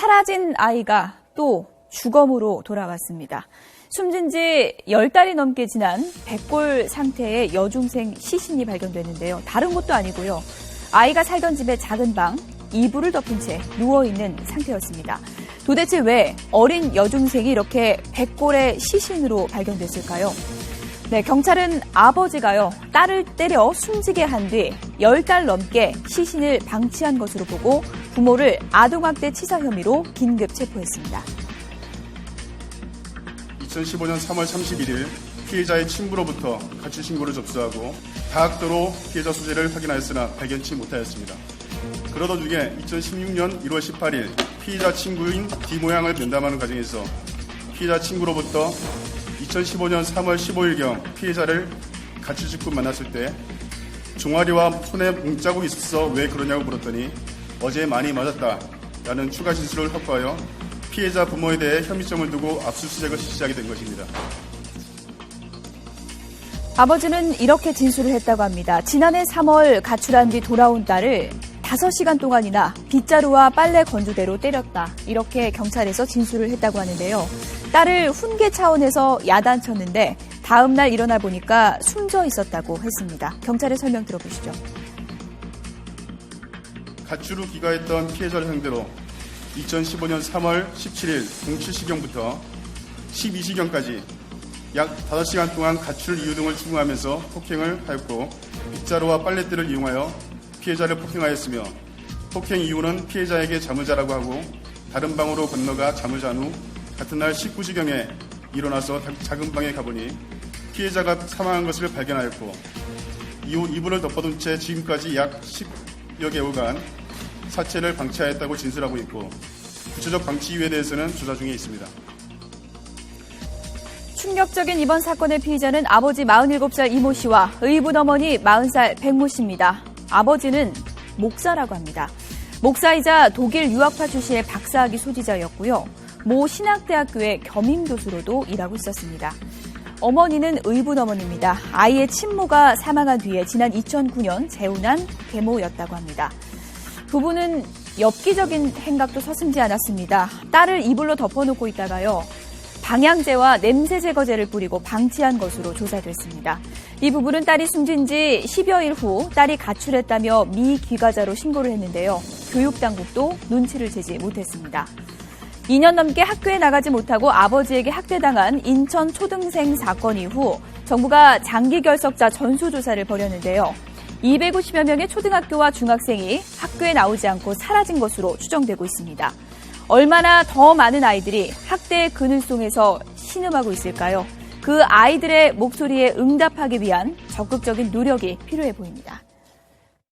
사라진 아이가 또 주검으로 돌아왔습니다. 숨진 지 10달이 넘게 지난 백골 상태의 여중생 시신이 발견됐는데요. 다른 것도 아니고요. 아이가 살던 집의 작은 방, 이불을 덮은 채 누워있는 상태였습니다. 도대체 왜 어린 여중생이 이렇게 백골의 시신으로 발견됐을까요? 네, 경찰은 아버지가요, 딸을 때려 숨지게 한 뒤 10달 넘게 시신을 방치한 것으로 보고 부모를 아동학대 치사 혐의로 긴급 체포했습니다. 2015년 3월 31일 피해자의 친부로부터 가출 신고를 접수하고 다학도로 피해자 소재를 확인하였으나 발견치 못하였습니다. 그러던 중에 2016년 1월 18일 피해자 친구인 D 모양을 면담하는 과정에서 피해자 친구로부터 2015년 3월 15일경 피해자를 가출 직후 만났을 때 종아리와 손에 뭉자국이 있어 왜 그러냐고 물었더니 어제 많이 맞았다라는 추가 진술을 확보하여 피해자 부모에 대해 혐의점을 두고 압수수색을 시작이 된 것입니다. 아버지는 이렇게 진술을 했다고 합니다. 지난해 3월 가출한 뒤 돌아온 딸을 5시간 동안이나 빗자루와 빨래 건조대로 때렸다. 이렇게 경찰에서 진술을 했다고 하는데요. 딸을 훈계 차원에서 야단쳤는데 다음 날 일어나 보니까 숨져 있었다고 했습니다. 경찰의 설명 들어보시죠. 가출 후 귀가했던 피해자를 상대로 2015년 3월 17일 07시경부터 12시경까지 약 5시간 동안 가출 이유 등을 추궁하면서 폭행을 하였고 빗자루와 빨랫대를 이용하여 피해자를 폭행하였으며 폭행 이유는 피해자에게 잠을 자라고 하고 다른 방으로 건너가 잠을 잔 후 같은 날 19시경에 일어나서 작은 방에 가보니 피해자가 사망한 것을 발견하였고 이후 이불을 덮어둔 채 지금까지 약 10여 개월간 사체를 방치하였다고 진술하고 있고 구체적 방치 이유에 대해서는 조사 중에 있습니다. 충격적인 이번 사건의 피의자는 아버지 47살 이모 씨와 의붓 어머니 40살 백모 씨입니다. 아버지는 목사라고 합니다. 목사이자 독일 유학파 출신의 박사학위 소지자였고요. 모 신학대학교의 겸임교수로도 일하고 있었습니다. 어머니는 의붓 어머니입니다. 아이의 친모가 사망한 뒤에 지난 2009년 재혼한 계모였다고 합니다. 부부는 엽기적인 행각도 서슴지 않았습니다. 딸을 이불로 덮어놓고 있다가요, 방향제와 냄새 제거제를 뿌리고 방치한 것으로 조사됐습니다. 이 부부는 딸이 숨진 지 10여일 후 딸이 가출했다며 미귀가자로 신고를 했는데요. 교육당국도 눈치를 채지 못했습니다. 2년 넘게 학교에 나가지 못하고 아버지에게 학대당한 인천 초등생 사건 이후 정부가 장기 결석자 전수조사를 벌였는데요. 250여 명의 초등학교와 중학생이 학교에 나오지 않고 사라진 것으로 추정되고 있습니다. 얼마나 더 많은 아이들이 학대의 그늘 속에서 신음하고 있을까요? 그 아이들의 목소리에 응답하기 위한 적극적인 노력이 필요해 보입니다.